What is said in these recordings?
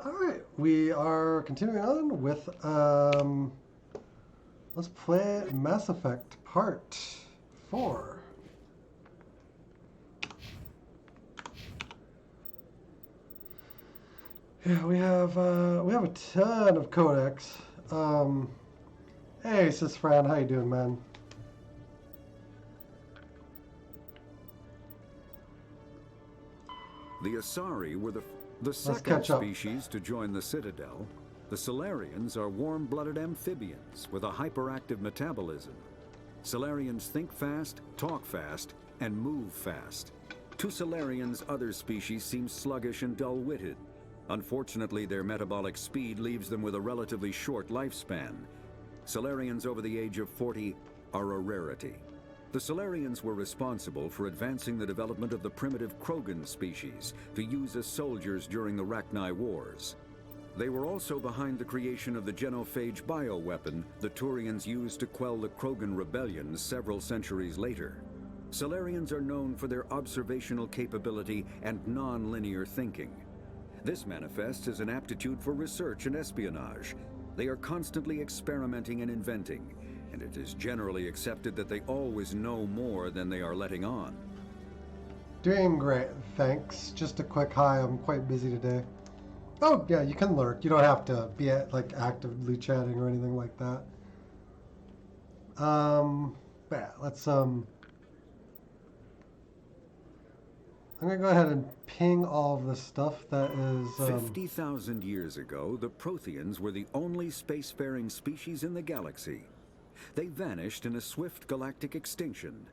All right, we are continuing on with let's play Mass Effect Part 4. Yeah, we have a ton of codex. Hey, Sis Fran, how you doing, man? The Asari were the Let's second catch up. species to join the Citadel. The Solarians are warm-blooded amphibians with a hyperactive metabolism. Solarians think fast, talk fast, and move fast. To Solarians, other species seem sluggish and dull-witted. Unfortunately, their metabolic speed leaves them with a relatively short lifespan. Solarians over the age of 40 are a rarity. The Solarians were responsible for advancing the development of the primitive Krogan species to use as soldiers during the Rachni Wars. They were also behind the creation of the genophage bioweapon the Turians used to quell the Krogan rebellions several centuries later. Solarians are known for their observational capability and non-linear thinking. This manifests as an aptitude for research and espionage. They are constantly experimenting and inventing, and it is generally accepted that they always know more than they are letting on. Doing great, thanks. Just a quick hi, I'm quite busy today. Oh, yeah, you can lurk. You don't have to be actively chatting or anything like that. Yeah, let's I'm gonna go ahead and ping all of the stuff that is 50,000 years ago, the Protheans were the only spacefaring species in the galaxy. They vanished in a swift galactic extinction.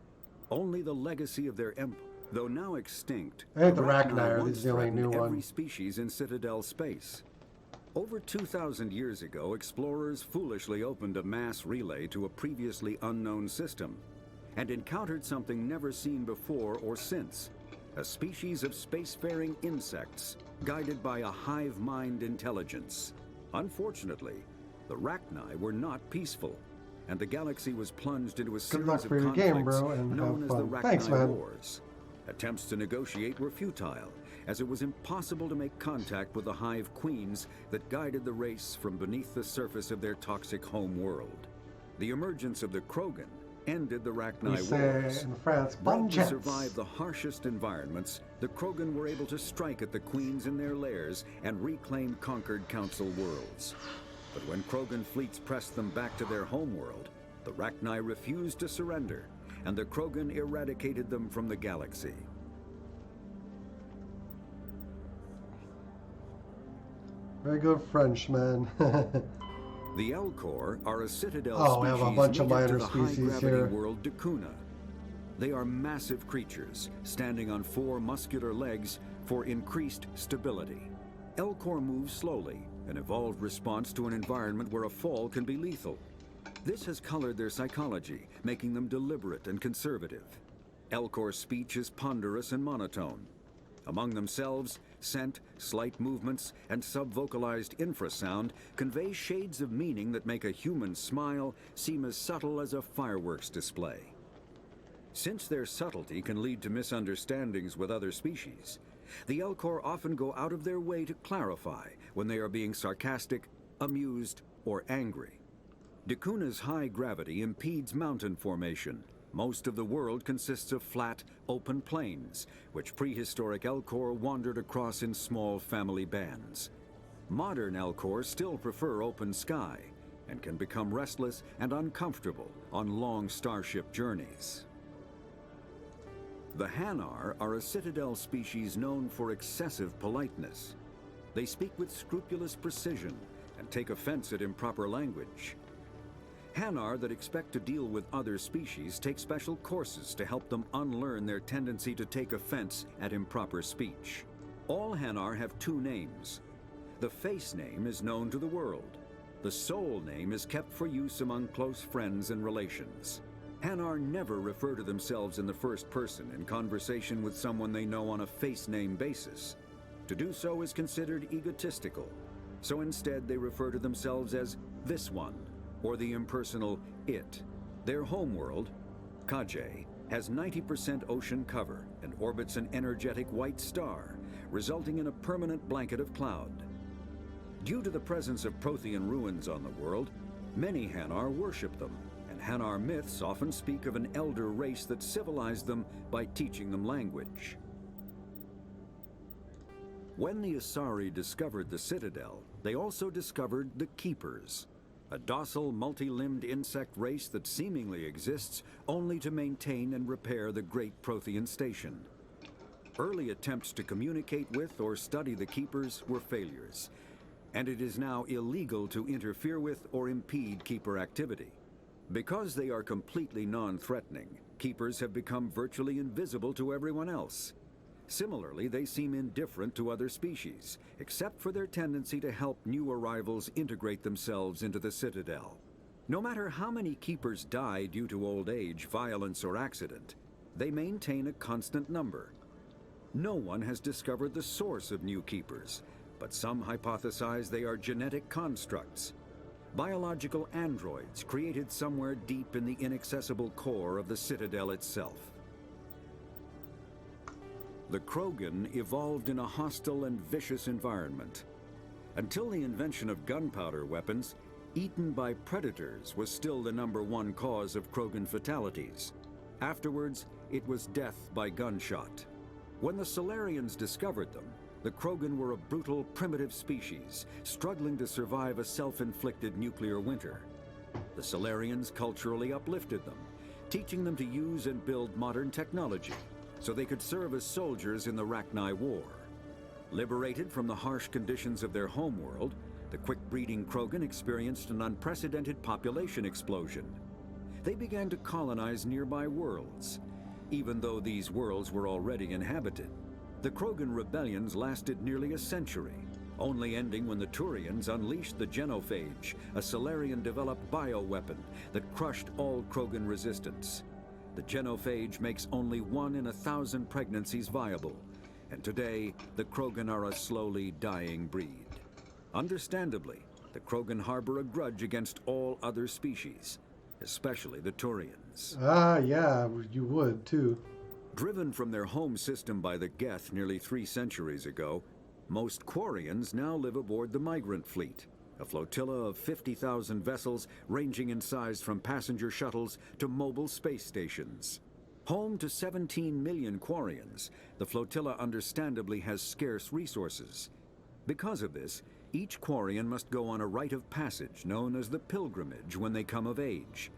Only the legacy of their empire, though now extinct, I think the Rachni Rachni once is the only threatened new every one. species in Citadel space. Over 2,000 years ago, explorers foolishly opened a mass relay to a previously unknown system and encountered something never seen before or since. A species of spacefaring insects guided by a hive mind intelligence. Unfortunately, the Rachni were not peaceful, and the galaxy was plunged into a Good luck series of for your conflicts game, bro, and known have as the fun. Rachni Thanks, man. Wars. Attempts to negotiate were futile, as it was impossible to make contact with the hive queens that guided the race from beneath the surface of their toxic home world. The emergence of the Krogan ended the We Rachni say Wars. in France, Bred bon to chance. survive the harshest environments, the Krogan were able to strike at the queens in their lairs and reclaim conquered council worlds. But when Krogan fleets pressed them back to their homeworld, the Rachni refused to surrender, and the Krogan eradicated them from the galaxy. Very good French, man. The Elcor are a Citadel Oh, we species have a bunch of native to minor the species high-gravity here. world Dakuna. They are massive creatures, standing on 4 muscular legs for increased stability. Elcor move slowly, an evolved response to an environment where a fall can be lethal. This has colored their psychology, making them deliberate and conservative. Elcor speech is ponderous and monotone. Among themselves, scent, slight movements, and sub-vocalized infrasound convey shades of meaning that make a human smile seem as subtle as a fireworks display. Since their subtlety can lead to misunderstandings with other species, the Elcor often go out of their way to clarify when they are being sarcastic, amused, or angry. Dakuna's high gravity impedes mountain formation. Most of the world consists of flat, open plains, which prehistoric Elcor wandered across in small family bands. Modern Elcor still prefer open sky, and can become restless and uncomfortable on long starship journeys. The Hanar are a Citadel species known for excessive politeness. They speak with scrupulous precision and take offense at improper language. Hanar that expect to deal with other species take special courses to help them unlearn their tendency to take offense at improper speech. All Hanar have 2 names. The face name is known to the world. The soul name is kept for use among close friends and relations. Hanar never refer to themselves in the first person in conversation with someone they know on a face name basis. To do so is considered egotistical, so instead they refer to themselves as this one, or the impersonal it. Their homeworld, Kajay, has 90% ocean cover and orbits an energetic white star, resulting in a permanent blanket of cloud. Due to the presence of Prothean ruins on the world, many Hanar worship them, and Hanar myths often speak of an elder race that civilized them by teaching them language. When the Asari discovered the Citadel, they also discovered the Keepers, a docile, multi-limbed insect race that seemingly exists only to maintain and repair the Great Prothean Station. Early attempts to communicate with or study the Keepers were failures, and it is now illegal to interfere with or impede Keeper activity. Because they are completely non-threatening, Keepers have become virtually invisible to everyone else. Similarly, they seem indifferent to other species, except for their tendency to help new arrivals integrate themselves into the Citadel. No matter how many Keepers die due to old age, violence, or accident, they maintain a constant number. No one has discovered the source of new Keepers, but some hypothesize they are genetic constructs, biological androids created somewhere deep in the inaccessible core of the Citadel itself. The Krogan evolved in a hostile and vicious environment. Until the invention of gunpowder weapons, eaten by predators was still the #1 cause of Krogan fatalities. Afterwards, it was death by gunshot. When the Solarians discovered them, the Krogan were a brutal, primitive species, struggling to survive a self-inflicted nuclear winter. The Solarians culturally uplifted them, teaching them to use and build modern technology, so they could serve as soldiers in the Rachni War. Liberated from the harsh conditions of their homeworld, the quick-breeding Krogan experienced an unprecedented population explosion. They began to colonize nearby worlds, even though these worlds were already inhabited. The Krogan rebellions lasted nearly a century, only ending when the Turians unleashed the Genophage, a Solarian-developed bioweapon that crushed all Krogan resistance. The Genophage makes only 1 in 1,000 pregnancies viable, and today the Krogan are a slowly dying breed. Understandably, the Krogan harbor a grudge against all other species, especially the Turians. Ah, yeah, you would too. Driven from their home system by the Geth nearly 3 centuries ago, most Quarians now live aboard the Migrant Fleet, a flotilla of 50,000 vessels ranging in size from passenger shuttles to mobile space stations. Home to 17 million Quarians, the flotilla understandably has scarce resources. Because of this, each Quarian must go on a rite of passage known as the pilgrimage when they come of age.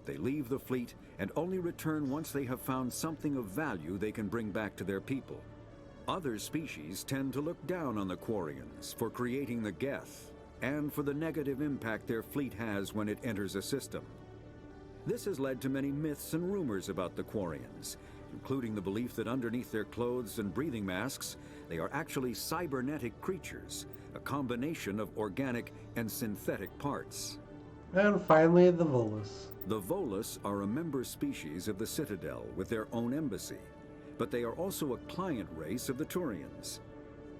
They leave the fleet and only return once they have found something of value they can bring back to their people. Other species tend to look down on the Quarians for creating the Geth, and for the negative impact their fleet has when it enters a system. This has led to many myths and rumors about the Quarians, including the belief that underneath their clothes and breathing masks, they are actually cybernetic creatures, a combination of organic and synthetic parts. And finally, the Volus. The Volus are a member species of the Citadel with their own embassy, but they are also a client race of the Turians.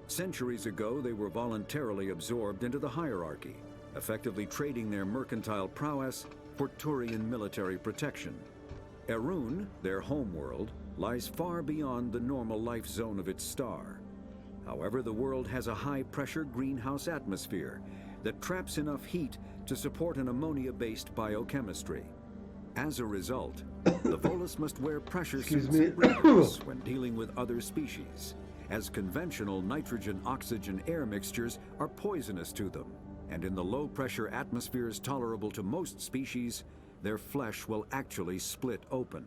Centuries ago, they were voluntarily absorbed into the hierarchy, effectively trading their mercantile prowess for Turian military protection. Erun, their homeworld, lies far beyond the normal life zone of its star. However, the world has a high-pressure greenhouse atmosphere that traps enough heat to support an ammonia-based biochemistry. As a result, the Volus must wear pressure suits and breathers when dealing with other species, as conventional nitrogen-oxygen air mixtures are poisonous to them, and in the low-pressure atmospheres tolerable to most species, their flesh will actually split open.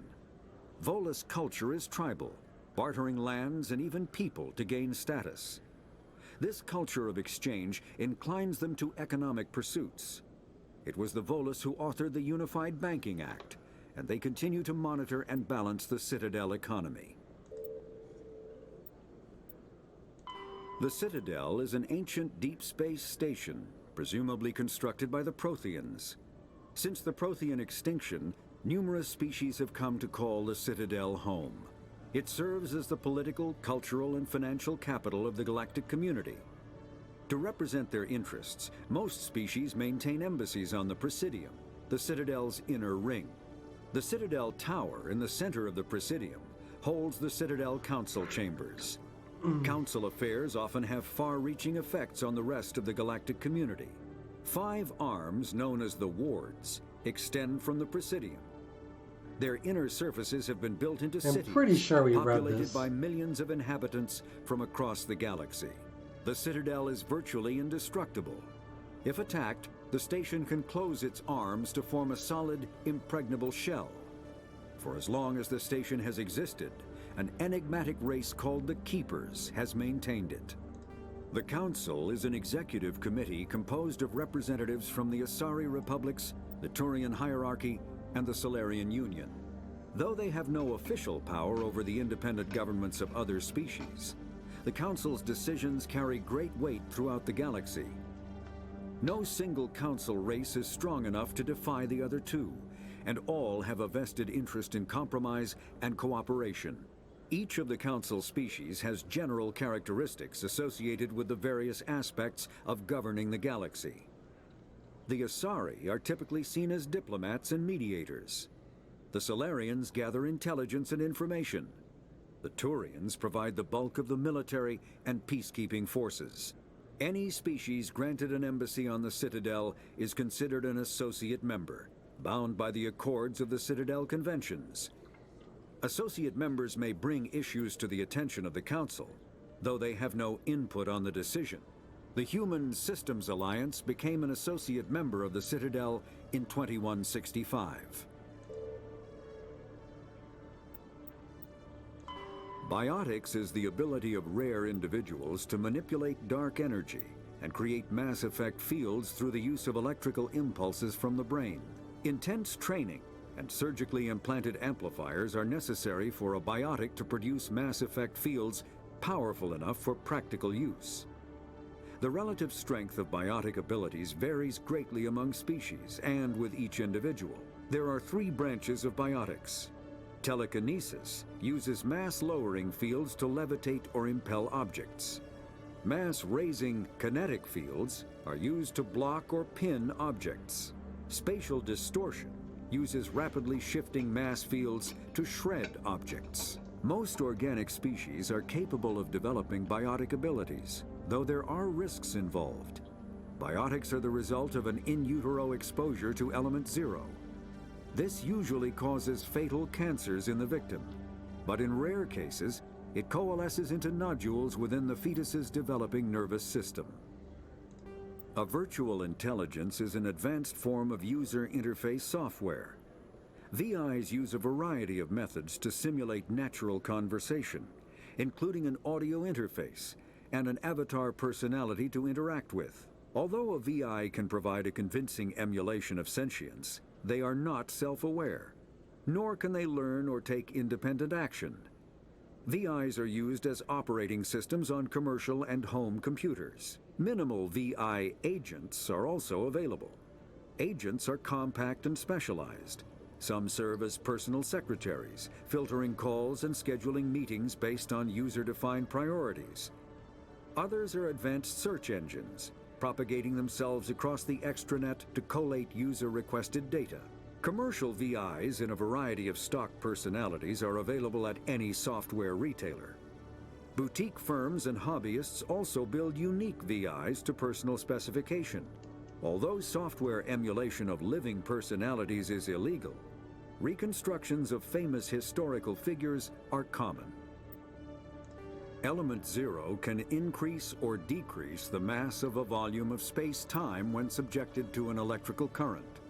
Volus culture is tribal, bartering lands and even people to gain status. This culture of exchange inclines them to economic pursuits. It was the Volus who authored the Unified Banking Act, and they continue to monitor and balance the Citadel economy. The Citadel is an ancient deep space station, presumably constructed by the Protheans. Since the Prothean extinction, numerous species have come to call the Citadel home. It serves as the political, cultural, and financial capital of the galactic community. To represent their interests, most species maintain embassies on the Presidium, the Citadel's inner ring. The Citadel Tower in the center of the Presidium holds the Citadel Council chambers. Council affairs often have far-reaching effects on the rest of the galactic community. 5 arms, known as the wards, extend from the Presidium. Their inner surfaces have been built into cities, pretty sure we read populated this. by millions of inhabitants from across the galaxy. The Citadel is virtually indestructible. If attacked, the station can close its arms to form a solid, impregnable shell. For as long as the station has existed, an enigmatic race called the Keepers has maintained it. The Council is an executive committee composed of representatives from the Asari Republics, the Turian Hierarchy, and the Solarian Union. Though they have no official power over the independent governments of other species, the Council's decisions carry great weight throughout the galaxy. No single Council race is strong enough to defy the other two, and all have a vested interest in compromise and cooperation. Each of the Council species has general characteristics associated with the various aspects of governing the galaxy. The Asari are typically seen as diplomats and mediators. The Solarians gather intelligence and information. The Turians provide the bulk of the military and peacekeeping forces. Any species granted an embassy on the Citadel is considered an associate member, bound by the accords of the Citadel Conventions. Associate members may bring issues to the attention of the Council, though they have no input on the decision. The Human Systems Alliance became an associate member of the Citadel in 2165. Biotics is the ability of rare individuals to manipulate dark energy and create mass effect fields through the use of electrical impulses from the brain. Intense training and surgically implanted amplifiers are necessary for a biotic to produce mass effect fields powerful enough for practical use. The relative strength of biotic abilities varies greatly among species and with each individual. There are 3 branches of biotics. Telekinesis uses mass-lowering fields to levitate or impel objects. Mass-raising kinetic fields are used to block or pin objects. Spatial distortion uses rapidly shifting mass fields to shred objects. Most organic species are capable of developing biotic abilities, though there are risks involved. Biotics are the result of an in utero exposure to element 0. This usually causes fatal cancers in the victim, but in rare cases, it coalesces into nodules within the fetus's developing nervous system. A virtual intelligence is an advanced form of user interface software. VIs use a variety of methods to simulate natural conversation, including an audio interface and an avatar personality to interact with. Although a VI can provide a convincing emulation of sentience, they are not self-aware, nor can they learn or take independent action. VIs are used as operating systems on commercial and home computers. Minimal VI agents are also available. Agents are compact and specialized. Some serve as personal secretaries, filtering calls and scheduling meetings based on user-defined priorities. Others are advanced search engines, propagating themselves across the extranet to collate user-requested data. Commercial VIs in a variety of stock personalities are available at any software retailer. Boutique firms and hobbyists also build unique VIs to personal specification. Although software emulation of living personalities is illegal, reconstructions of famous historical figures are common. Element 0 can increase or decrease the mass of a volume of space-time when subjected to an electrical current.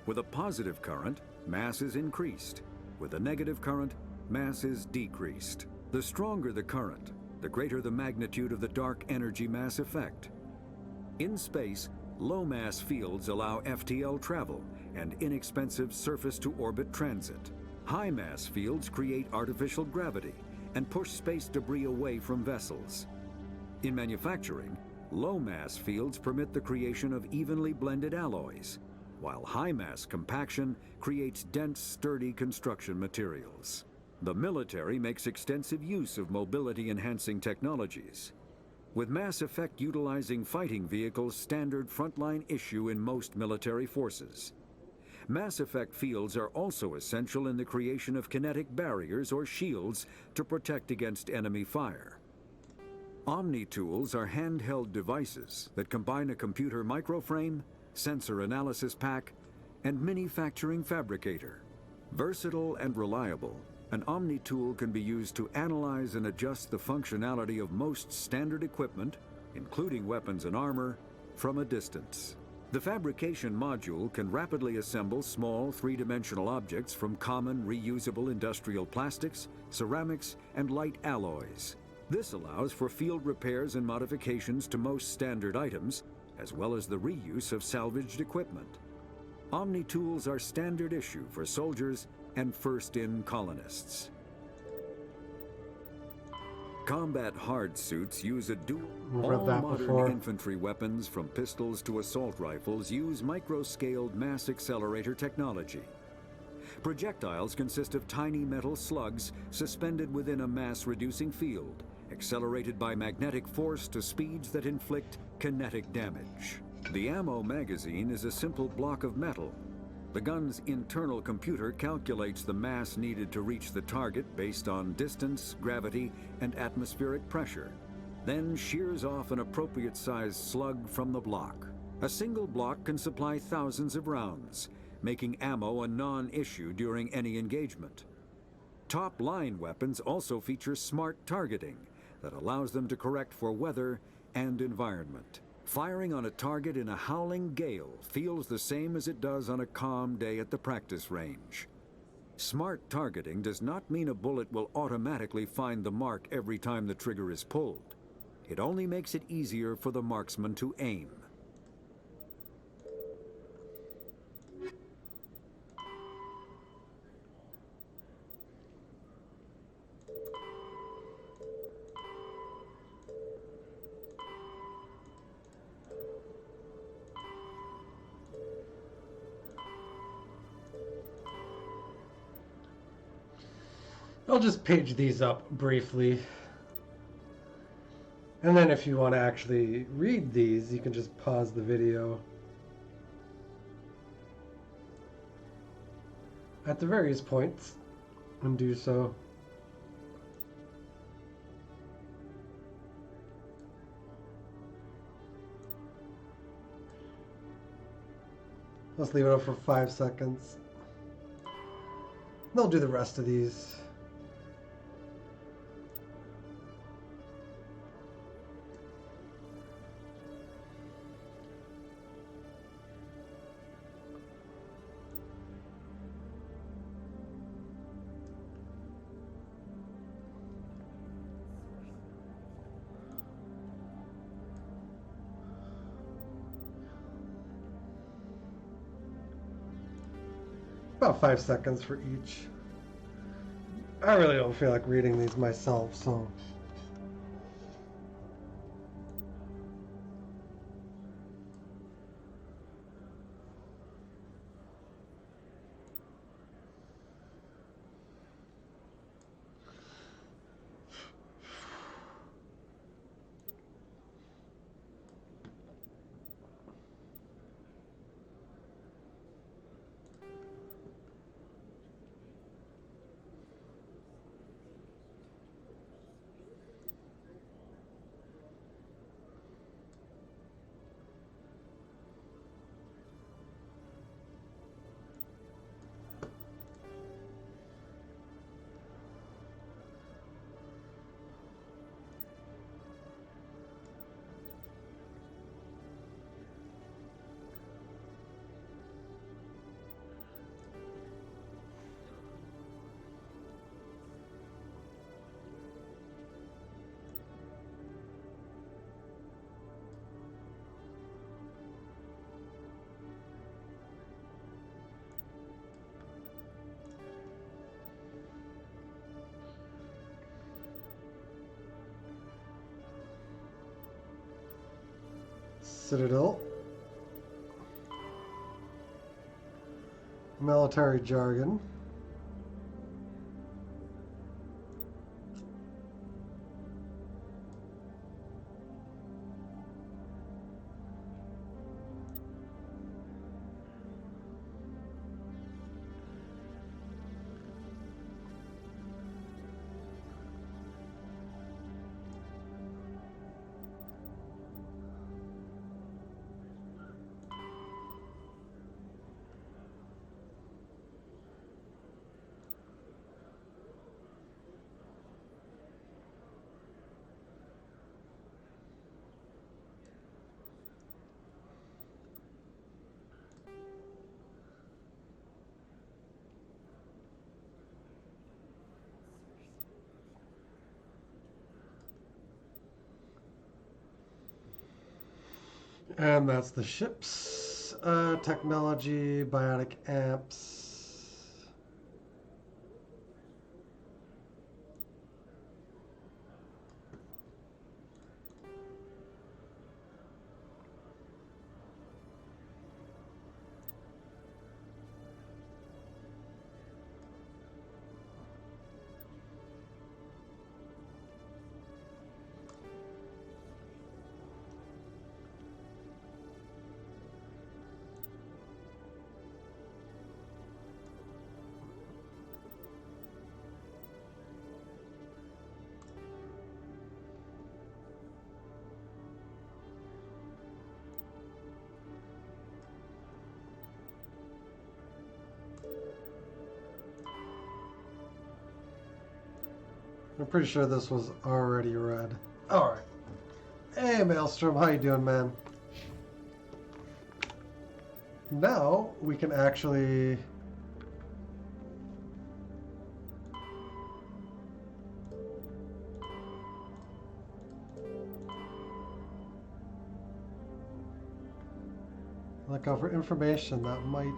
With a positive current, mass is increased. With a negative current, mass is decreased. The stronger the current, the greater the magnitude of the dark energy mass effect. In space, low-mass fields allow FTL travel and inexpensive surface-to-orbit transit. High-mass fields create artificial gravity and push space debris away from vessels. In manufacturing, low-mass fields permit the creation of evenly blended alloys, while high-mass compaction creates dense, sturdy construction materials. The military makes extensive use of mobility-enhancing technologies, with mass effect utilizing fighting vehicles standard frontline issue in most military forces. Mass effect fields are also essential in the creation of kinetic barriers or shields to protect against enemy fire. Omni-tools are handheld devices that combine a computer microframe, sensor analysis pack, and manufacturing fabricator. Versatile and reliable, an Omni-tool can be used to analyze and adjust the functionality of most standard equipment, including weapons and armor, from a distance. The fabrication module can rapidly assemble small three-dimensional objects from common reusable industrial plastics, ceramics, and light alloys. This allows for field repairs and modifications to most standard items, as well as the reuse of salvaged equipment. Omni-tools are standard issue for soldiers and first-in colonists. Combat hard suits use a dual. All modern infantry weapons, from pistols to assault rifles, use micro-scaled mass accelerator technology. Projectiles consist of tiny metal slugs suspended within a mass-reducing field, accelerated by magnetic force to speeds that inflict kinetic damage. The ammo magazine is a simple block of metal. The gun's internal computer calculates the mass needed to reach the target based on distance, gravity, and atmospheric pressure, then shears off an appropriate-sized slug from the block. A single block can supply thousands of rounds, making ammo a non-issue during any engagement. Top-line weapons also feature smart targeting that allows them to correct for weather and environment. Firing on a target in a howling gale feels the same as it does on a calm day at the practice range. Smart targeting does not mean a bullet will automatically find the mark every time the trigger is pulled. It only makes it easier for the marksman to aim. I'll just page these up briefly. And then if you want to actually read these, you can just pause the video at the various points and do so. Let's leave it up for 5 seconds. They'll do the rest of these. About 5 seconds for each. I really don't feel like reading these myself, so. Citadel. Military jargon. And that's the ship's technology, biotic amps. I'm pretty sure this was already read. Alright. Hey, Maelstrom, how you doing, man? Now, we can actually... look out for information that might...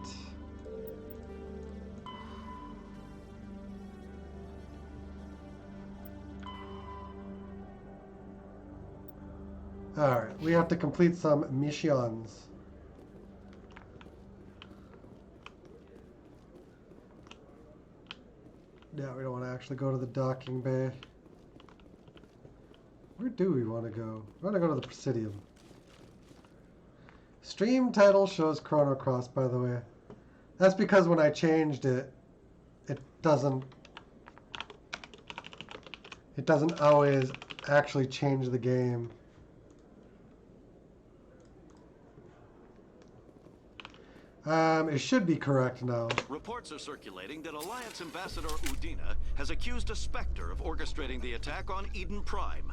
Alright, we have to complete some missions. Yeah, we don't want to actually go to the docking bay. Where do we want to go? We want to go to the Presidium. Stream title shows Chrono Cross, by the way. That's because when I changed it, it doesn't always actually change the game. It should be correct now. Reports are circulating that Alliance Ambassador Udina has accused a Spectre of orchestrating the attack on Eden Prime.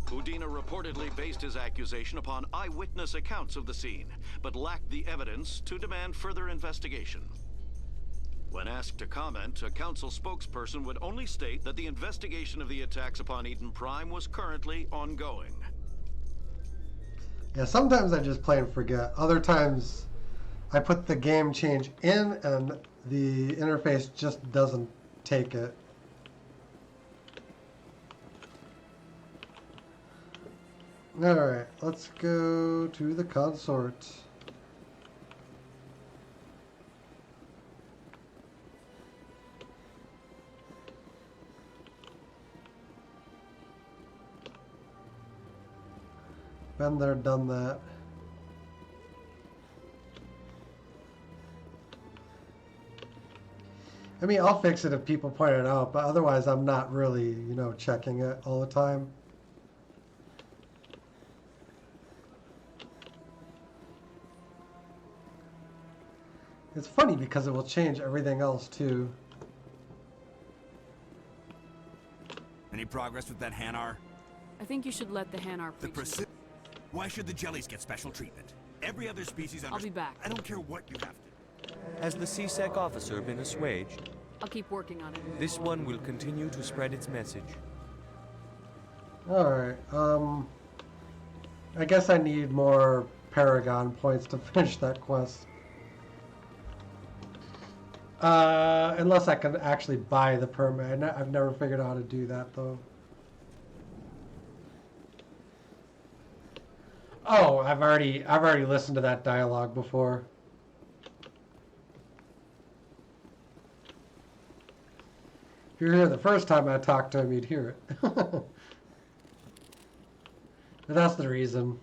Udina reportedly based his accusation upon eyewitness accounts of the scene, but lacked the evidence to demand further investigation. When asked to comment, a council spokesperson would only state that the investigation of the attacks upon Eden Prime was currently ongoing. Yeah, sometimes I just plain forget. Other times I put the game change in and the interface just doesn't take it. Alright, let's go to the consort. Been there, done that. I mean, I'll fix it if people point it out, but otherwise I'm not really, you know, checking it all the time. It's funny because it will change everything else too. Any progress with that Hanar? I think you should let the Hanar The preach. Why should the jellies get special treatment? Every other species I'll be back. I don't care what you have to. Has the CSEC officer been assuaged? I'll keep working on it. This one will continue to spread its message. Alright, I guess I need more Paragon points to finish that quest. Unless I can actually buy the permit. I've never figured out how to do that though. Oh, I've already listened to that dialogue before. If you're here the first time I talked to him, you'd hear it. But that's the reason.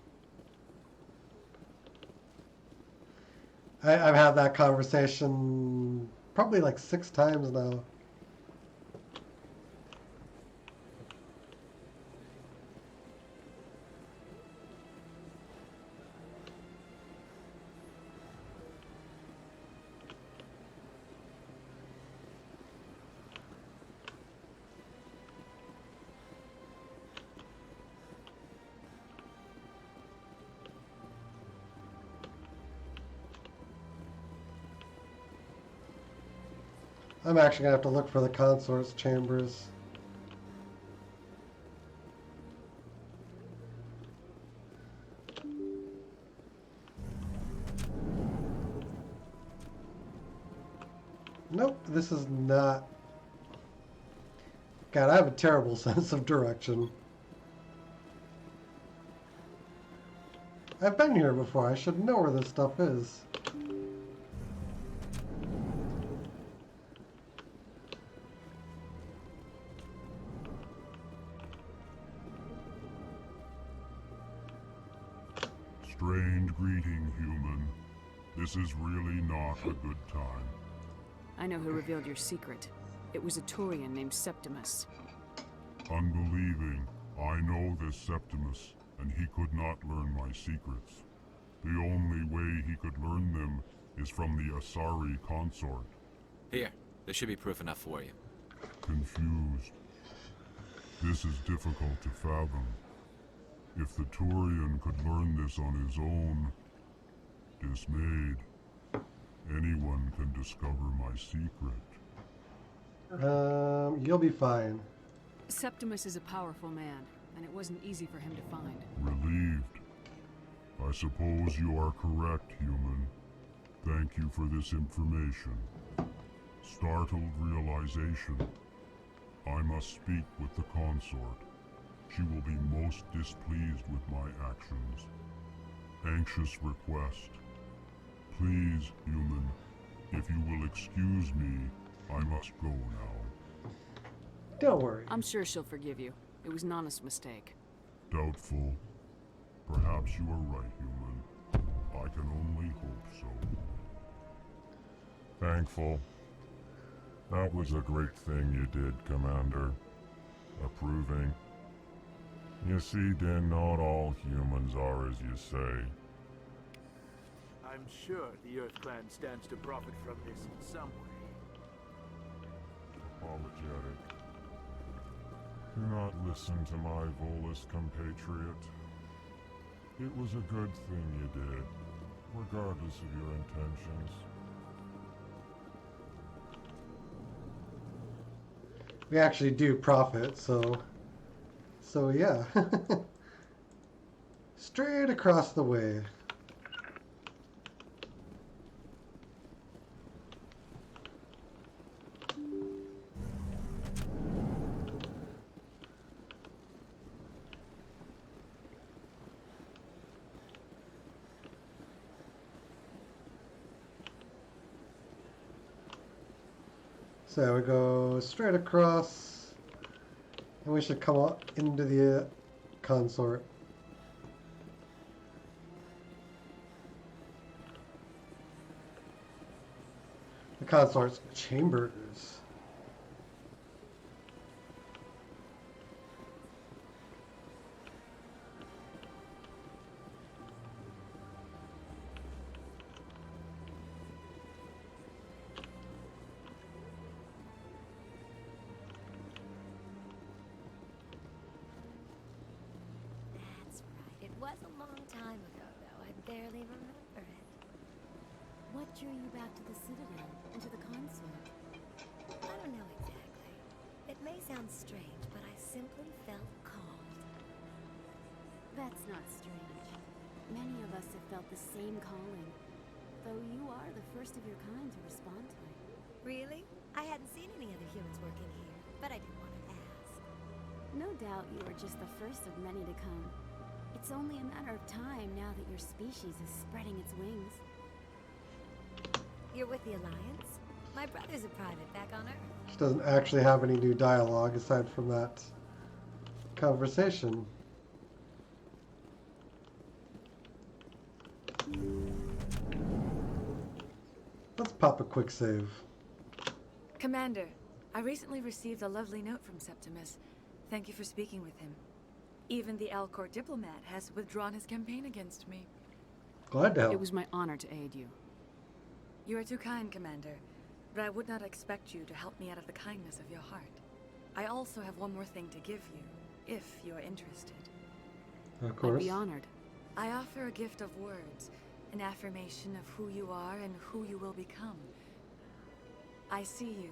I've had that conversation probably like 6 times now. I'm actually going to have to look for the consort's chambers. Nope, this is not... God, I have a terrible sense of direction. I've been here before. I should know where this stuff is. Strange greeting, human. This is really not a good time. I know who revealed your secret. It was a Turian named Septimus. Unbelieving, I know this Septimus, and he could not learn my secrets. The only way he could learn them is from the Asari consort. Here, there should be proof enough for you. Confused. This is difficult to fathom. If the Turian could learn this on his own, dismayed, anyone can discover my secret. You'll be fine. Septimus is a powerful man, and it wasn't easy for him to find. Relieved. I suppose you are correct, human. Thank you for this information. Startled realization. I must speak with the consort. She will be most displeased with my actions. Anxious request. Please, human, if you will excuse me, I must go now. Don't worry. I'm sure she'll forgive you. It was an honest mistake. Doubtful. Perhaps you are right, human. I can only hope so. Thankful. That was a great thing you did, Commander. Approving. You see, Din, not all humans are as you say. I'm sure the Earth Clan stands to profit from this in some way. Apologetic. Do not listen to my Volus compatriot. It was a good thing you did, regardless of your intentions. We actually do profit, so yeah. Straight across the way. So we go straight across, and we should come up into the consort. The consort's chambers. That's right. It was a long time ago, though. I barely remember it. What drew you back to the Citadel and to the consort? I don't know exactly. It may sound strange, but I simply felt called. That's not strange. Many of us have felt the same calling, though you are the first of your kind to respond to it. Really? I hadn't seen any other humans working here, but I did want to ask. No doubt you are just the first of many to come. It's only a matter of time now that your species is spreading its wings. You're with the Alliance? My brother's a private back on Earth. She doesn't actually have any new dialogue aside from that conversation. Let's pop a quick save. Commander, I recently received a lovely note from Septimus. Thank you for speaking with him. Even the Alcor diplomat has withdrawn his campaign against me. Glad to help. It was my honor to aid you. You are too kind, Commander, but I would not expect you to help me out of the kindness of your heart. I also have one more thing to give you, if you are interested. Of course. I'd be honored. I offer a gift of words, an affirmation of who you are and who you will become. I see you.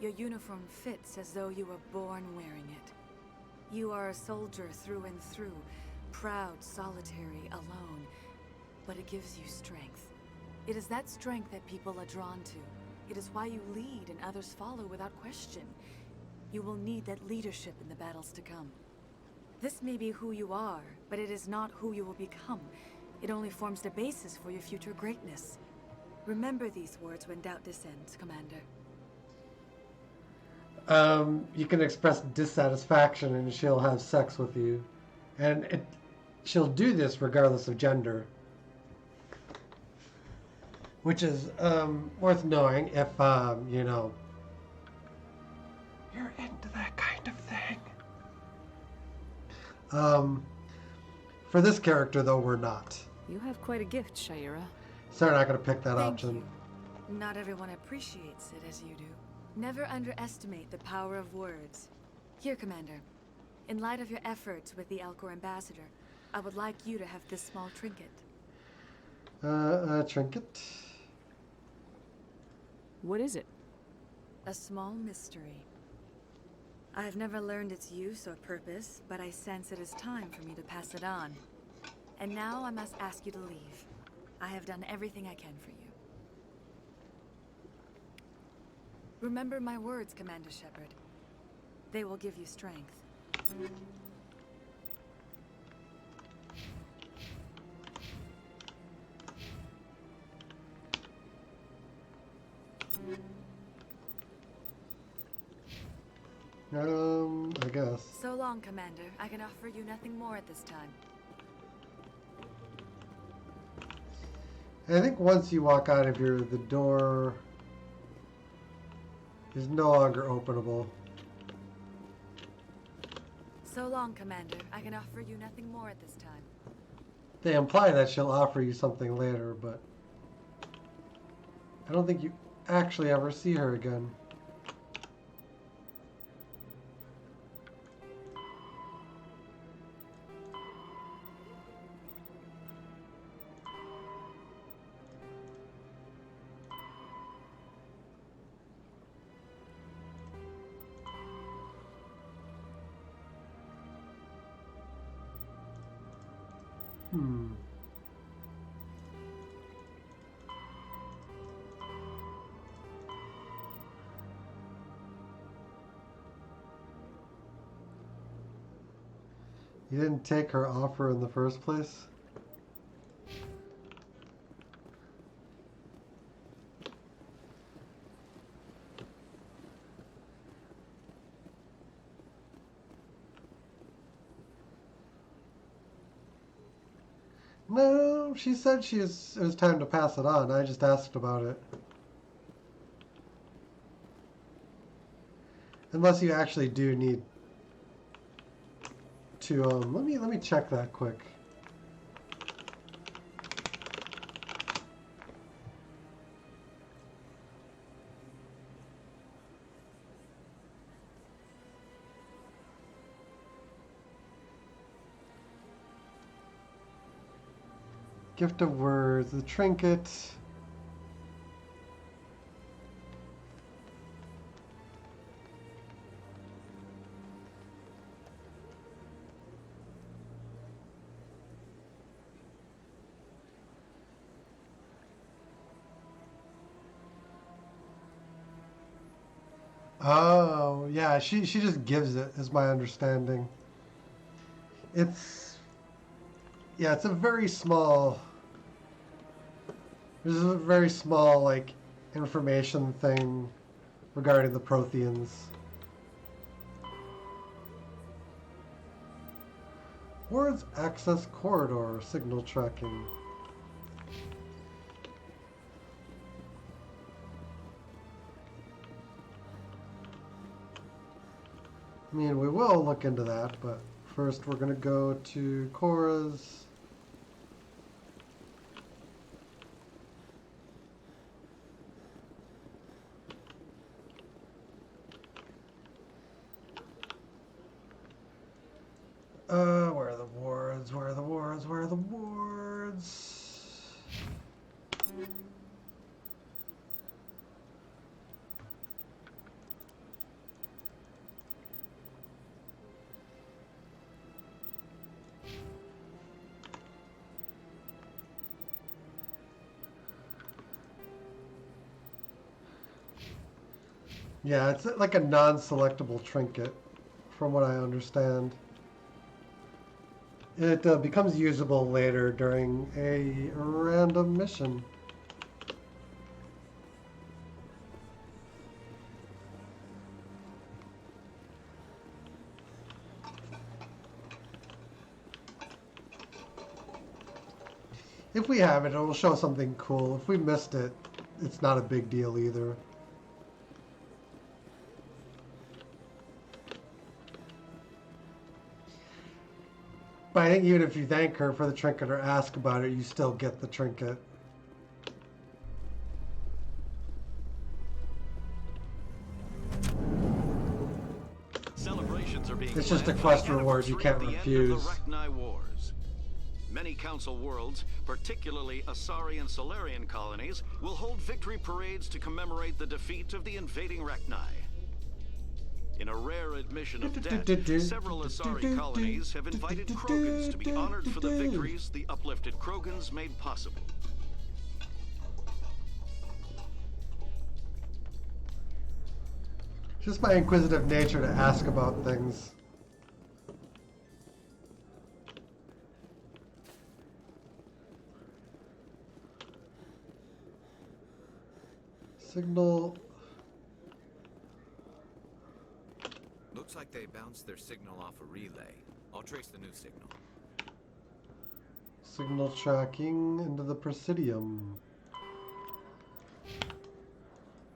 Your uniform fits as though you were born wearing it. You are a soldier through and through, proud, solitary, alone, but it gives you strength. It is that strength that people are drawn to. It is why you lead and others follow without question. You will need that leadership in the battles to come. This may be who you are, but it is not who you will become. It only forms the basis for your future greatness. Remember these words when doubt descends, Commander. You can express dissatisfaction and she'll have sex with you. And she'll do this regardless of gender. Which is worth knowing if, you know, you're into that kind of thing. For this character, though, we're not. You have quite a gift, Shaira. So we're not going to pick that Thank option. you. Not everyone appreciates it as you do. Never underestimate the power of words. Here, Commander. In light of your efforts with the Elcor ambassador, I would like you to have this small trinket. A trinket? What is it? A small mystery. I have never learned its use or purpose, but I sense it is time for me to pass it on. And now I must ask you to leave. I have done everything I can for you. Remember my words, Commander Shepard. They will give you strength. I guess. So long, Commander. I can offer you nothing more at this time. I think once you walk out of here, the door is no longer openable. So long, Commander. I can offer you nothing more at this time. They imply that she'll offer you something later, but I don't think you actually ever see her again. You didn't take her offer in the first place? No, she said it was time to pass it on. I just asked about it. Unless you actually do need to, let me check that quick. Gift of words, the trinket. Oh, yeah, she just gives it, is my understanding. It's a very small, this is a very small, like, information thing regarding the Protheans. Words access corridor, signal tracking. I mean, we will look into that, but first we're going to go to Cora's. Where are the wards? Where are the wards? Where are the wards? Yeah, it's like a non-selectable trinket, from what I understand. It becomes usable later during a random mission. If we have it, it'll show something cool. If we missed it, it's not a big deal either. But I think even if you thank her for the trinket or ask about it, you still get the trinket. Celebrations are being It's just a planned quest for the reward you anniversary can't of the refuse. end of the Rachni Wars. Many Council worlds, particularly Asari and Solarian colonies, will hold victory parades to commemorate the defeat of the invading Rachni. In a rare admission of debt, several Asari colonies have invited Krogans to be honored for the victories the uplifted Krogans made possible. Just my inquisitive nature to ask about things. Signal. Looks like they bounced their signal off a relay. I'll trace the new signal. Signal tracking into the Presidium.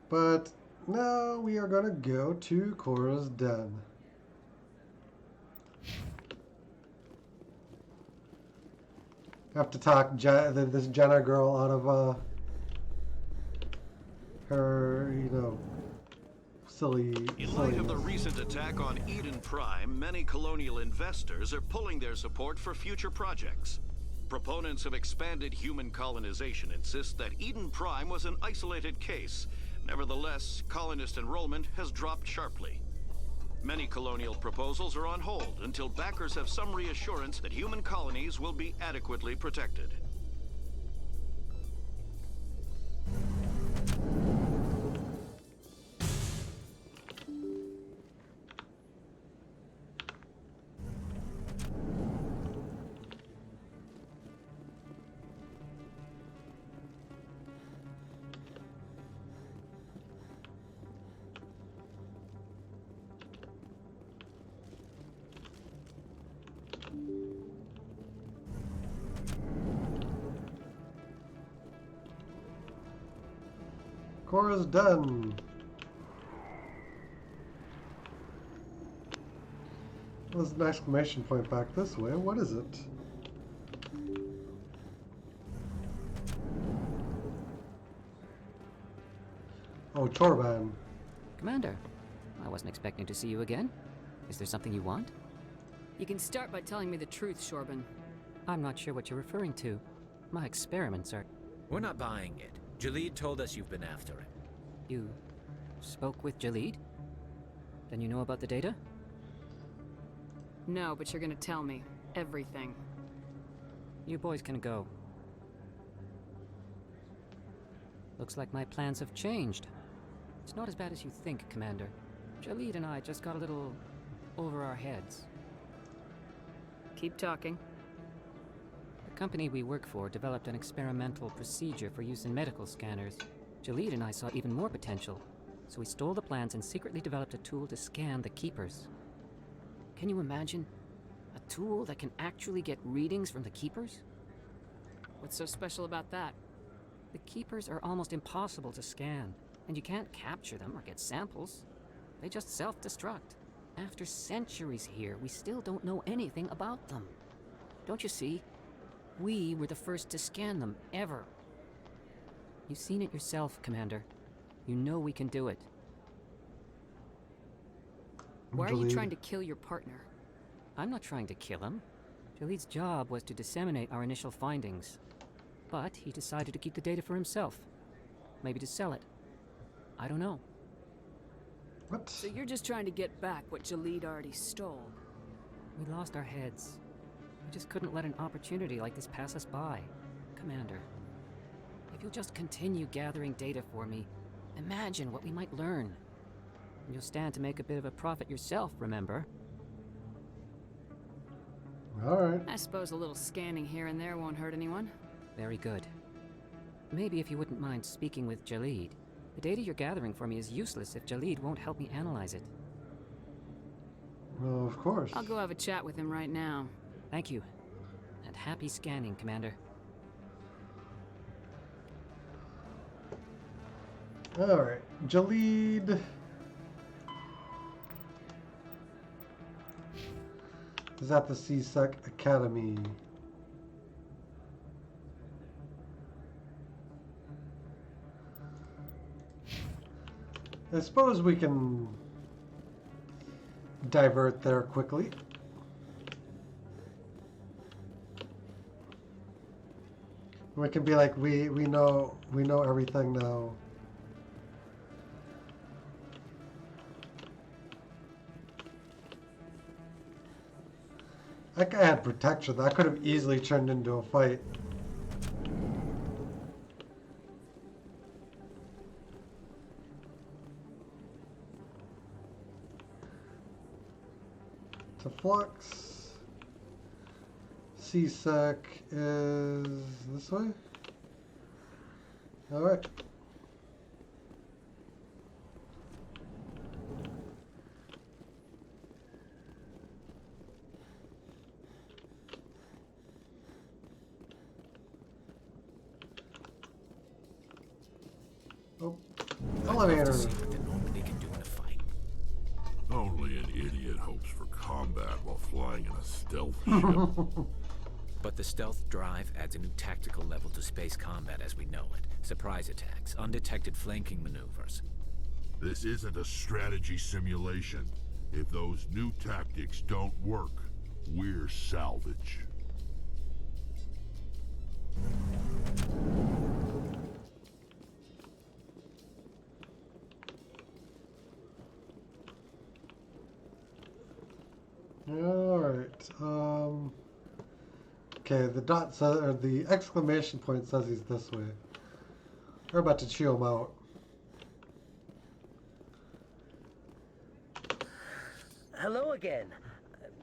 But now we are going to go to Cora's den. Have to talk this Jenna girl out of her, you know, silly. In light of the recent attack on Eden Prime, many colonial investors are pulling their support for future projects. Proponents of expanded human colonization insist that Eden Prime was an isolated case. Nevertheless, colonist enrollment has dropped sharply. Many colonial proposals are on hold until backers have some reassurance that human colonies will be adequately protected. Cora's done. There's an exclamation point back this way. What is it? Oh, Torban. Commander, I wasn't expecting to see you again. Is there something you want? You can start by telling me the truth, Shorban. I'm not sure what you're referring to. My experiments are... We're not buying it. Jalid told us you've been after him. You spoke with Jalid? Then you know about the data? No, but you're gonna tell me everything. You boys can go. Looks like my plans have changed. It's not as bad as you think, Commander. Jalid and I just got a little over our heads. Keep talking. The company we work for developed an experimental procedure for use in medical scanners. Jalid and I saw even more potential, so we stole the plans and secretly developed a tool to scan the Keepers. Can you imagine? A tool that can actually get readings from the Keepers? What's so special about that? The Keepers are almost impossible to scan, and you can't capture them or get samples. They just self-destruct. After centuries here, we still don't know anything about them. Don't you see? We were the first to scan them, ever. You've seen it yourself, Commander. You know we can do it. Why are you trying to kill your partner? I'm not trying to kill him. Jalid's job was to disseminate our initial findings. But he decided to keep the data for himself. Maybe to sell it. I don't know. What? So you're just trying to get back what Jalid already stole? We lost our heads. We just couldn't let an opportunity like this pass us by. Commander, if you'll just continue gathering data for me, imagine what we might learn. You'll stand to make a bit of a profit yourself, remember? Alright. I suppose a little scanning here and there won't hurt anyone. Very good. Maybe if you wouldn't mind speaking with Jalid. The data you're gathering for me is useless if Jalid won't help me analyze it. Well, of course. I'll go have a chat with him right now. Thank you. And happy scanning, Commander. Alright. Jalid. Is at the CSEC Academy. I suppose we can divert there quickly. We can be like, we know everything now. That guy had protection. That could have easily turned into a fight. To Flux. CSEC is this way? Alright. Oh, elevator. Only an idiot hopes for combat while flying in a stealth ship. But the stealth drive adds a new tactical level to space combat as we know it. Surprise attacks, undetected flanking maneuvers. This isn't a strategy simulation. If those new tactics don't work, we're salvage. Alright, okay, the dot says, or the exclamation point says he's this way. We're about to chew him out. Hello again.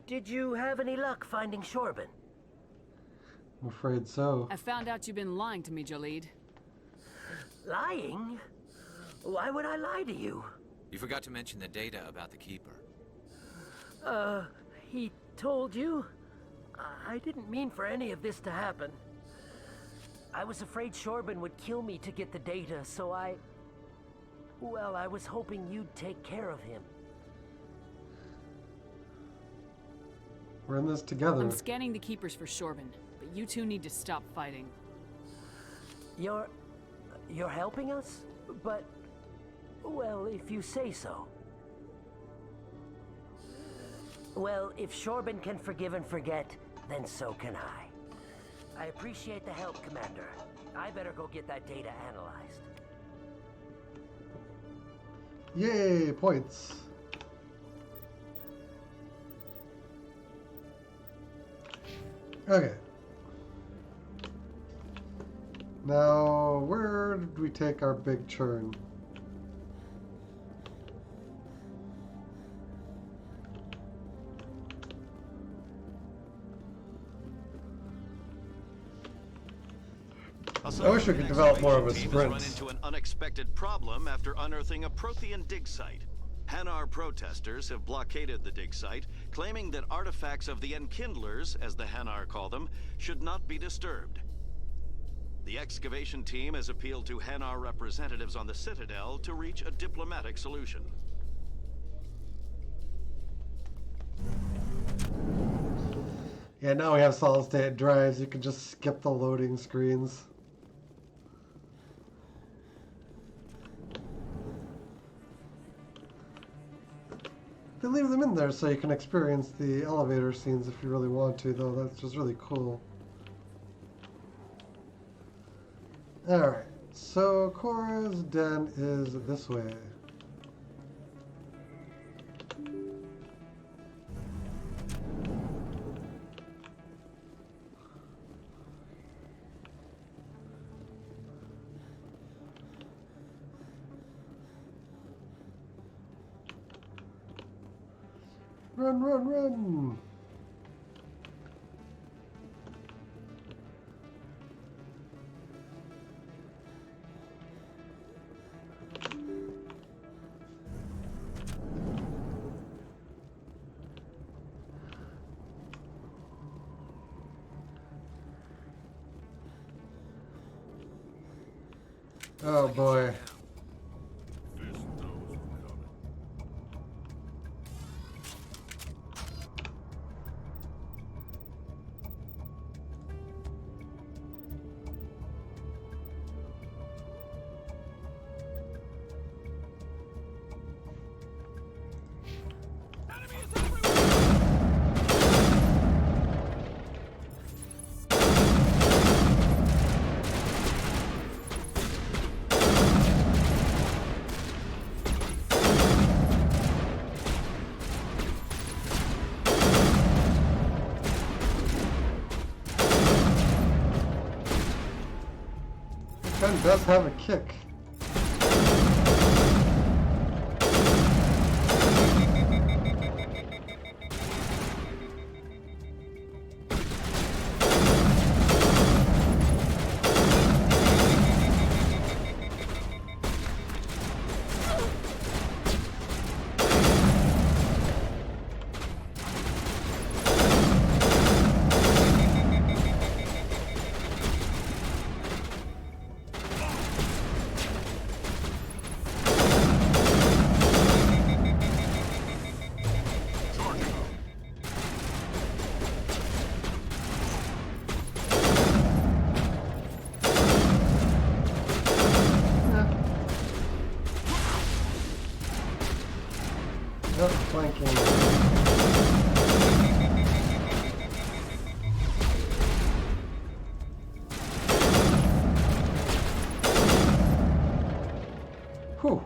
Did you have any luck finding Shorban? I'm afraid so. I found out you've been lying to me, Jalid. Lying? Why would I lie to you? You forgot to mention the data about the Keeper. He told you? I didn't mean for any of this to happen. I was afraid Shorban would kill me to get the data, so well, I was hoping you'd take care of him. We're in this together. I'm scanning the Keepers for Shorban, but you two need to stop fighting. You're helping us? But, well, if you say so. Well, if Shorban can forgive and forget, then so can I. I appreciate the help, Commander. I better go get that data analyzed. Yay, points. Okay. Now, where did we take our big turn? I wish we could develop more of a sprint. Run into an unexpected problem after unearthing a Prothean dig site. Hanar protesters have blockaded the dig site, claiming that artifacts of the Enkindlers, as the Hanar call them, should not be disturbed. The excavation team has appealed to Hanar representatives on the Citadel to reach a diplomatic solution. Yeah, now we have solid-state drives. You can just skip the loading screens. They leave them in there so you can experience the elevator scenes if you really want to, though. That's just really cool. Alright, so Cora's den is this way. Run, run, run! Oh boy. Gun does have a kick. Flanking. Whew.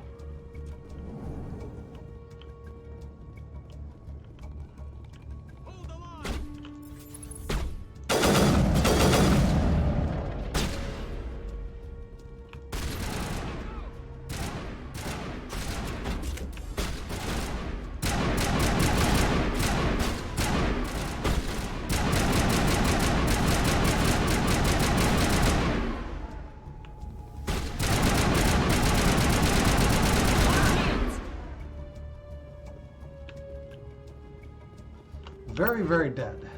Very, very dead.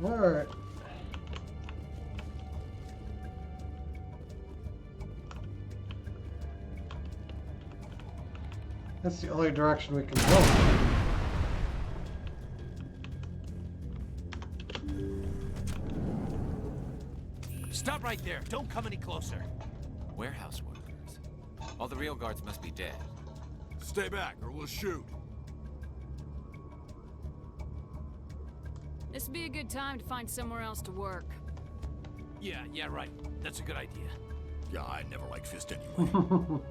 All right. That's the only direction we can go. Stop right there. Don't come any closer. Warehouse workers. All the real guards must be dead. Stay back or we'll shoot. This would be a good time to find somewhere else to work. Yeah, right. That's a good idea. Yeah, I never liked Fist anyway.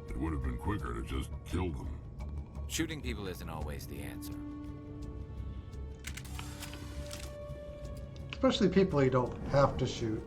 It would have been quicker to just kill them. Shooting people isn't always the answer. Especially people you don't have to shoot.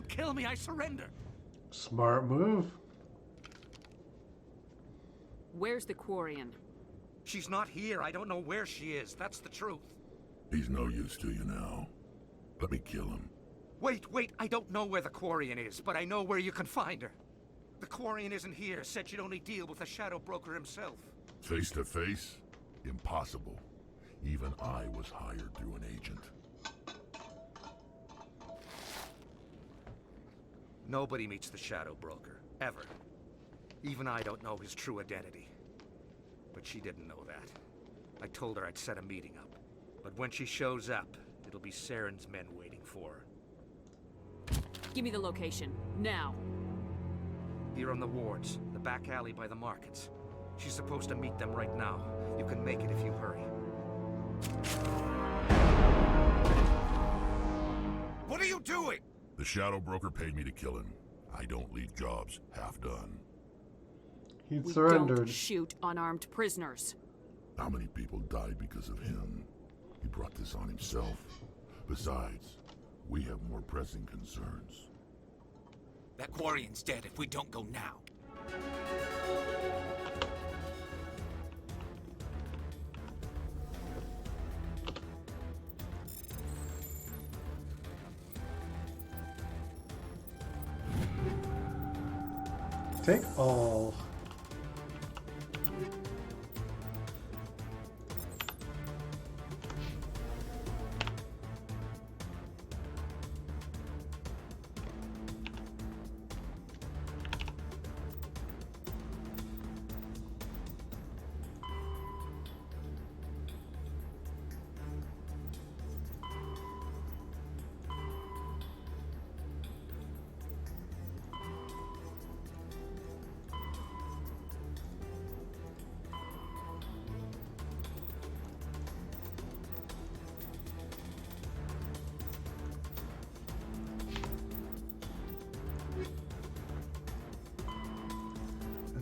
Kill me, I surrender. Smart move. Where's the Quarian? She's not here. I don't know where she is. That's the truth. He's no use to you now. Let me kill him. Wait, I don't know where the Quarian is, but I know where you can find her. The Quarian isn't here, said she'd only deal with the Shadow Broker himself. Face to face? Impossible. Even I was hired through an agent. Nobody meets the Shadow Broker, ever. Even I don't know his true identity. But she didn't know that. I told her I'd set a meeting up. But when she shows up, it'll be Saren's men waiting for her. Give me the location, now. Here on the wards, the back alley by the markets. She's supposed to meet them right now. You can make it if you hurry. What are you doing? The Shadow Broker paid me to kill him. I don't leave jobs half done. He We surrendered. don't shoot unarmed prisoners. How many people died because of him? He brought this on himself. Besides, we have more pressing concerns. That Quarian's dead if we don't go now. Take all.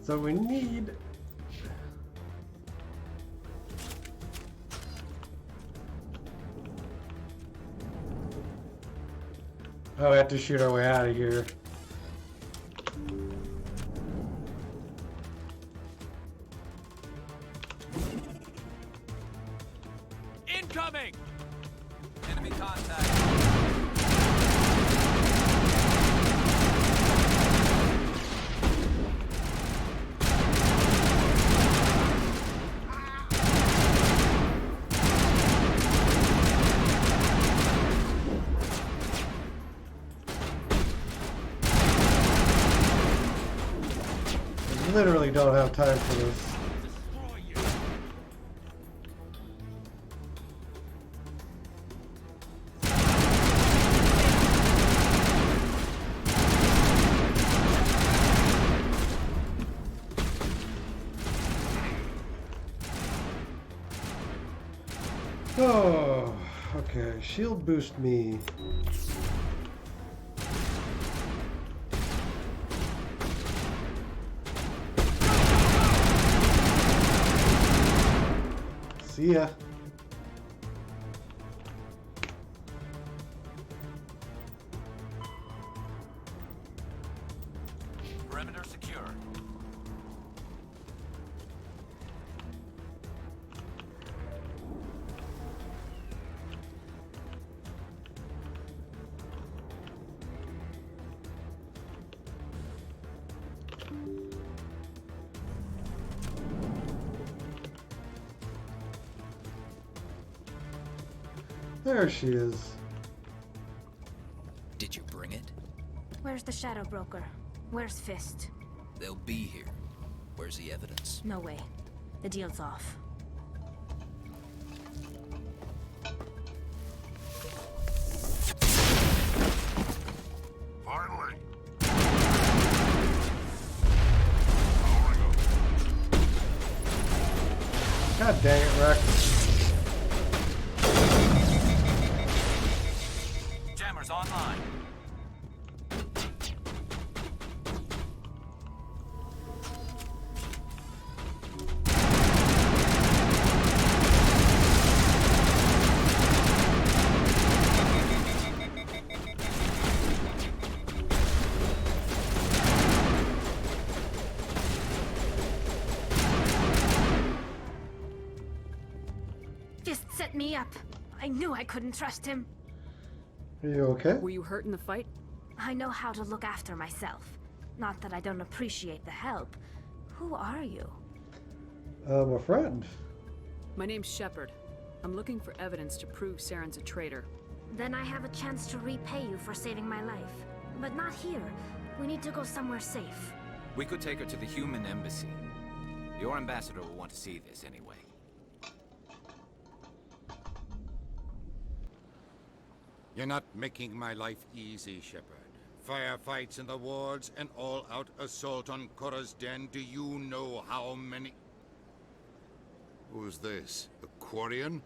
That's what we need. Oh, we have to shoot our way out of here. Incoming! Enemy contact. Literally don't have time for this. Oh, okay. Shield boost me. See ya. Perimeter secure. There she is. Did you bring it? Where's the Shadow Broker? Where's Fist? They'll be here. Where's the evidence? No way. The deal's off. Finally! God dang it, Rex. Jammers online. Fist set me up. I knew I couldn't trust him. Are you okay? Were you hurt in the fight? I know how to look after myself. Not that I don't appreciate the help. Who are you? A friend. My name's Shepard. I'm looking for evidence to prove Saren's a traitor. Then I have a chance to repay you for saving my life. But not here. We need to go somewhere safe. We could take her to the human embassy. Your ambassador will want to see this anyway. You're not making my life easy, Shepard. Firefights in the wards, an all-out assault on Korra's den. Do you know how many... Who's this? The Quarian?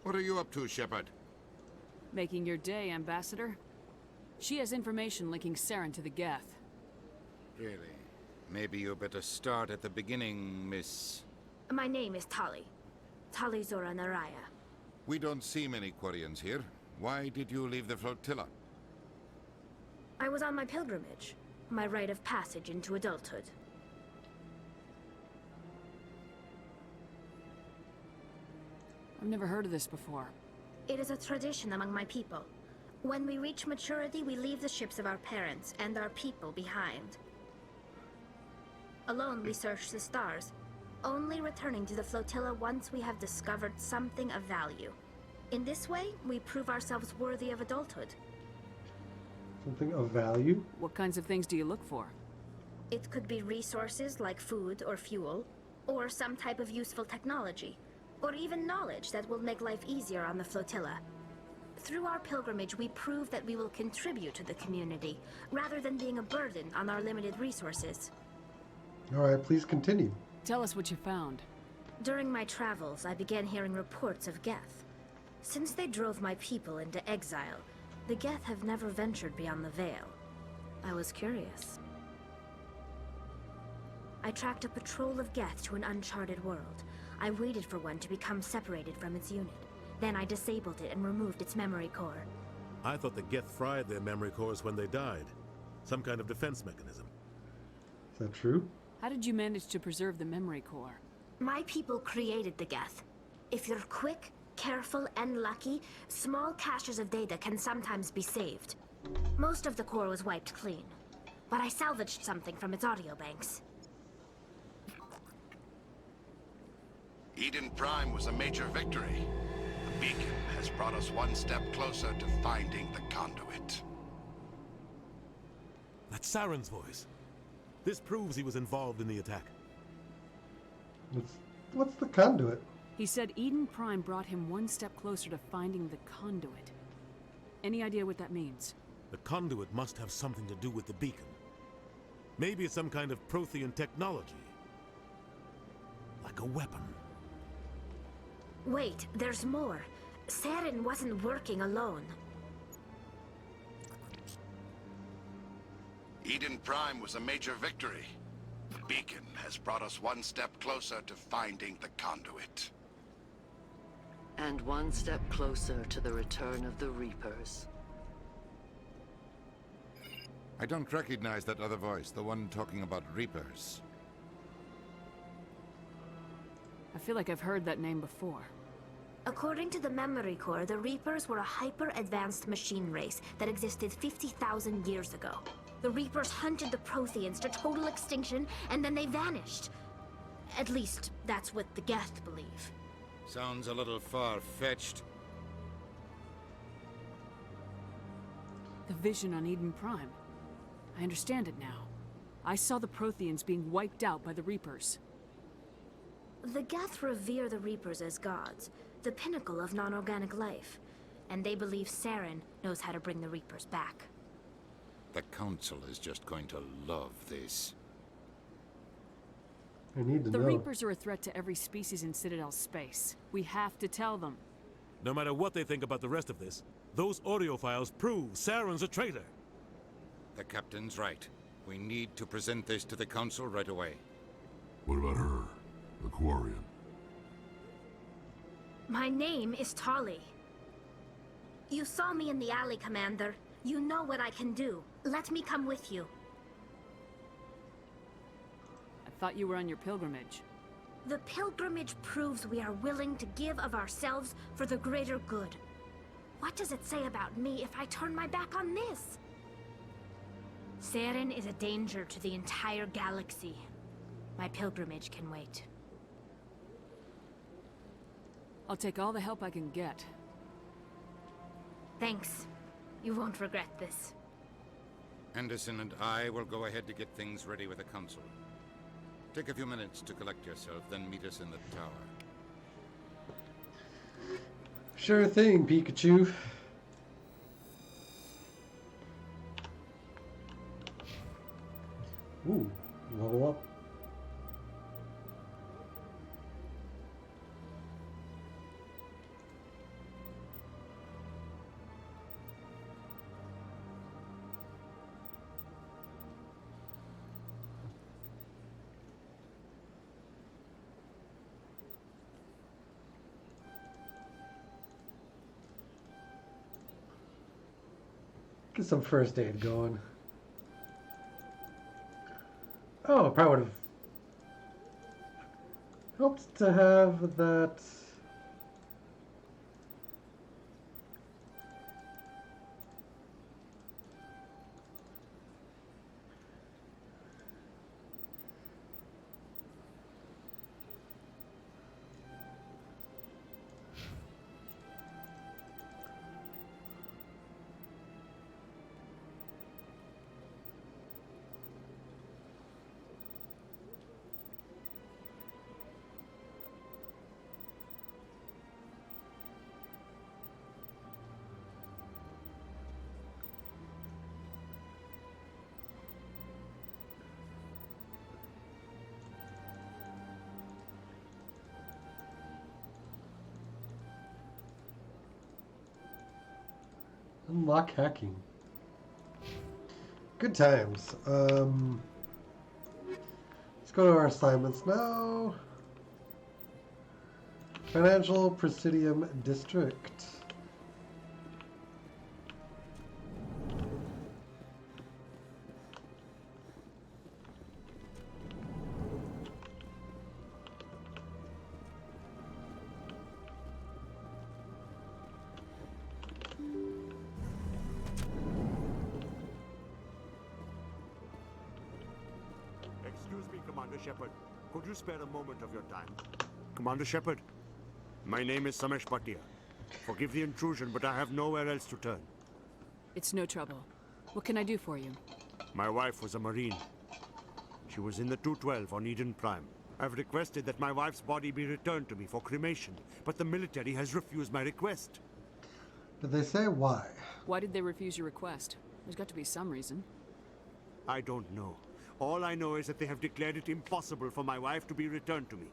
What are you up to, Shepard? Making your day, Ambassador. She has information linking Saren to the Geth. Really? Maybe you better start at the beginning, Miss... My name is Tali. Tali Zora Naraya. We don't see many Quarians here. Why did you leave the flotilla? I was on my pilgrimage. My rite of passage into adulthood. I've never heard of this before. It is a tradition among my people. When we reach maturity, we leave the ships of our parents and our people behind. Alone, we search the stars, only returning to the flotilla once we have discovered something of value. In this way, we prove ourselves worthy of adulthood. Something of value? What kinds of things do you look for? It could be resources like food or fuel, or some type of useful technology, or even knowledge that will make life easier on the flotilla. Through our pilgrimage, we prove that we will contribute to the community, rather than being a burden on our limited resources. Alright, please continue. Tell us what you found. During my travels, I began hearing reports of Geth. Since they drove my people into exile, the Geth have never ventured beyond the Veil. I was curious. I tracked a patrol of Geth to an uncharted world. I waited for one to become separated from its unit. Then I disabled it and removed its memory core. I thought the Geth fried their memory cores when they died. Some kind of defense mechanism. Is that true? How did you manage to preserve the memory core? My people created the Geth. If you're quick, careful, and lucky, small caches of data can sometimes be saved. Most of the core was wiped clean, but I salvaged something from its audio banks. Eden Prime was a major victory. The beacon has brought us one step closer to finding the conduit. That's Saren's voice. This proves he was involved in the attack. What's the conduit? He said Eden Prime brought him one step closer to finding the conduit. Any idea what that means? The conduit must have something to do with the beacon. Maybe it's some kind of Prothean technology. Like a weapon. Wait, there's more. Saren wasn't working alone. Eden Prime was a major victory. The beacon has brought us one step closer to finding the conduit. And one step closer to the return of the Reapers. I don't recognize that other voice, the one talking about Reapers. I feel like I've heard that name before. According to the memory core, the Reapers were a hyper-advanced machine race that existed 50,000 years ago. The Reapers hunted the Protheans to total extinction, and then they vanished. At least, that's what the Geth believe. Sounds a little far-fetched. The vision on Eden Prime. I understand it now. I saw the Protheans being wiped out by the Reapers. The Geth revere the Reapers as gods, the pinnacle of non-organic life. And they believe Saren knows how to bring the Reapers back. The Council is just going to love this. I need to The know. Reapers are a threat to every species in Citadel space. We have to tell them. No matter what they think about the rest of this, those audio files prove Saren's a traitor. The Captain's right. We need to present this to the Council right away. What about her, the Quarian? My name is Tali. You saw me in the alley, Commander. You know what I can do. Let me come with you. I thought you were on your pilgrimage. The pilgrimage proves we are willing to give of ourselves for the greater good. What does it say about me if I turn my back on this? Saren is a danger to the entire galaxy. My pilgrimage can wait. I'll take all the help I can get. Thanks. You won't regret this. Anderson and I will go ahead to get things ready with the council. Take a few minutes to collect yourself, then meet us in the tower. Sure thing, Pikachu. Ooh, level up. Get some first aid going. Oh, probably would have helped to have that. Unlock hacking. Good times. Let's go to our assignments now. Financial Presidium District. Excuse me, Commander Shepard. Could you spare a moment of your time? Commander Shepard, my name is Samesh Bhatia. Forgive the intrusion, but I have nowhere else to turn. It's no trouble. What can I do for you? My wife was a Marine. She was in the 212 on Eden Prime. I've requested that my wife's body be returned to me for cremation, but the military has refused my request. Did they say why? Why did they refuse your request? There's got to be some reason. I don't know. All I know is that they have declared it impossible for my wife to be returned to me.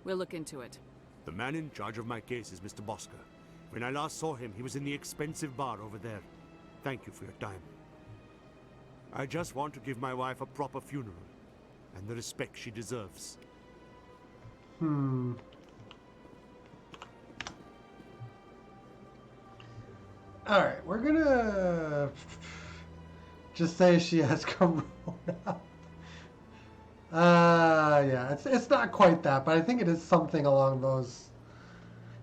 We'll look into it. The man in charge of my case is Mr. Bosker. When I last saw him, he was in the expensive bar over there. Thank you for your time. I just want to give my wife a proper funeral and the respect she deserves. Alright, we're gonna just say she has corona. Yeah, it's not quite that, but I think it is something along those.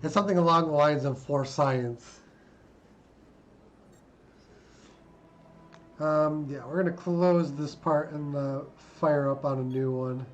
It's something along the lines of for science. Yeah, we're gonna close this part and fire up on a new one.